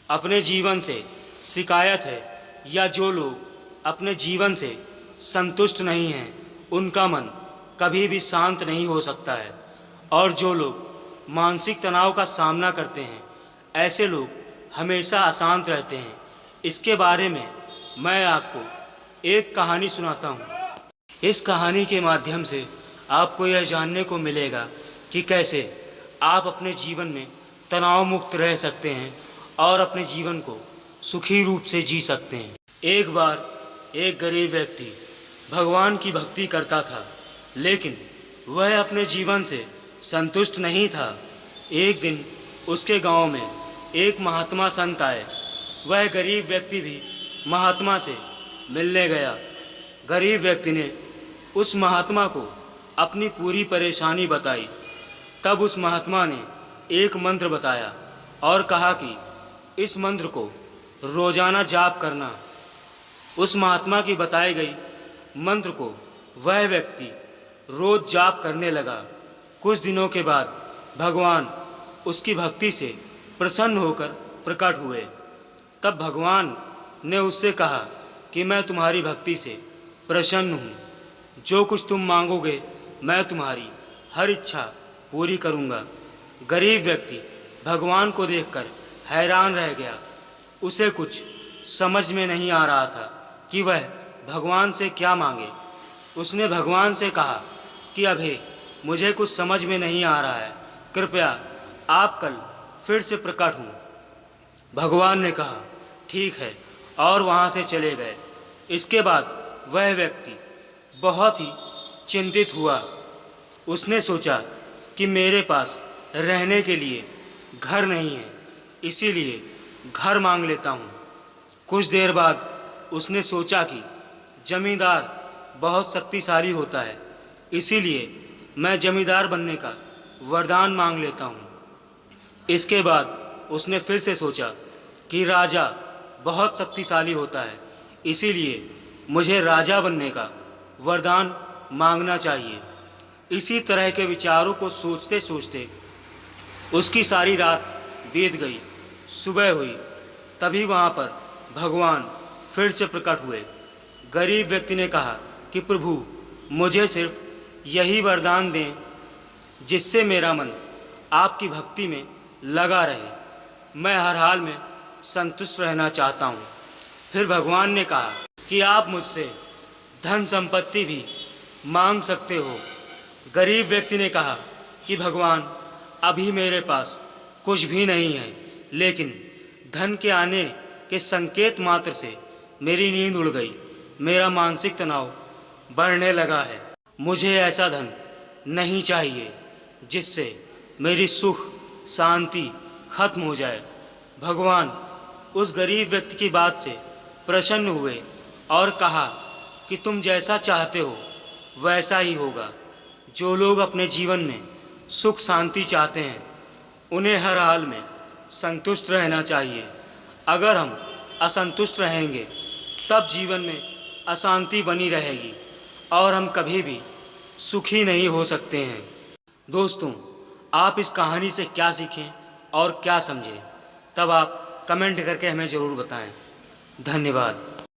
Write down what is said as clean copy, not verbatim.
अपने जीवन से शिकायत है या जो लोग अपने जीवन से संतुष्ट नहीं हैं, उनका मन कभी भी शांत नहीं हो सकता है। और जो लोग मानसिक तनाव का सामना करते हैं, ऐसे लोग हमेशा अशांत रहते हैं। इसके बारे में मैं आपको एक कहानी सुनाता हूँ। इस कहानी के माध्यम से आपको यह जानने को मिलेगा कि कैसे आप अपने जीवन में तनाव मुक्त रह सकते हैं और अपने जीवन को सुखी रूप से जी सकते हैं। एक बार एक गरीब व्यक्ति भगवान की भक्ति करता था, लेकिन वह अपने जीवन से संतुष्ट नहीं था। एक दिन उसके गांव में एक महात्मा संत आए। वह गरीब व्यक्ति भी महात्मा से मिलने गया। गरीब व्यक्ति ने उस महात्मा को अपनी पूरी परेशानी बताई। तब उस महात्मा ने एक मंत्र बताया और कहा कि इस मंत्र को रोजाना जाप करना। उस महात्मा की बताई गई मंत्र को वह व्यक्ति रोज जाप करने लगा। कुछ दिनों के बाद भगवान उसकी भक्ति से प्रसन्न होकर प्रकट हुए। तब भगवान ने उससे कहा कि मैं तुम्हारी भक्ति से प्रसन्न हूँ। जो कुछ तुम मांगोगे मैं तुम्हारी हर इच्छा पूरी करूँगा। गरीब व्यक्ति भगवान को देखकर हैरान रह गया। उसे कुछ समझ में नहीं आ रहा था कि वह भगवान से क्या मांगे। उसने भगवान से कहा कि अभी मुझे कुछ समझ में नहीं आ रहा है, कृपया आप कल फिर से प्रकट हों। भगवान ने कहा ठीक है, और वहाँ से चले गए। इसके बाद वह व्यक्ति बहुत ही चिंतित हुआ। उसने सोचा कि मेरे पास रहने के लिए घर नहीं है, इसीलिए घर मांग लेता हूँ। कुछ देर बाद उसने सोचा कि जमींदार बहुत शक्तिशाली होता है, इसीलिए मैं जमींदार बनने का वरदान मांग लेता हूँ। इसके बाद उसने फिर से सोचा कि राजा बहुत शक्तिशाली होता है, इसीलिए मुझे राजा बनने का वरदान मांगना चाहिए। इसी तरह के विचारों को सोचते सोचते उसकी सारी रात बीत गई। सुबह हुई, तभी वहाँ पर भगवान फिर से प्रकट हुए। गरीब व्यक्ति ने कहा कि प्रभु, मुझे सिर्फ यही वरदान दें जिससे मेरा मन आपकी भक्ति में लगा रहे। मैं हर हाल में संतुष्ट रहना चाहता हूँ। फिर भगवान ने कहा कि आप मुझसे धन संपत्ति भी मांग सकते हो। गरीब व्यक्ति ने कहा कि भगवान, अभी मेरे पास कुछ भी नहीं है, लेकिन धन के आने के संकेत मात्र से मेरी नींद उड़ गई। मेरा मानसिक तनाव बढ़ने लगा है। मुझे ऐसा धन नहीं चाहिए जिससे मेरी सुख शांति खत्म हो जाए। भगवान उस गरीब व्यक्ति की बात से प्रसन्न हुए और कहा कि तुम जैसा चाहते हो वैसा ही होगा। जो लोग अपने जीवन में सुख शांति चाहते हैं, उन्हें हर हाल में संतुष्ट रहना चाहिए। अगर हम असंतुष्ट रहेंगे तब जीवन में अशांति बनी रहेगी और हम कभी भी सुखी नहीं हो सकते हैं। दोस्तों, आप इस कहानी से क्या सीखें और क्या समझें, तब आप कमेंट करके हमें ज़रूर बताएं। धन्यवाद।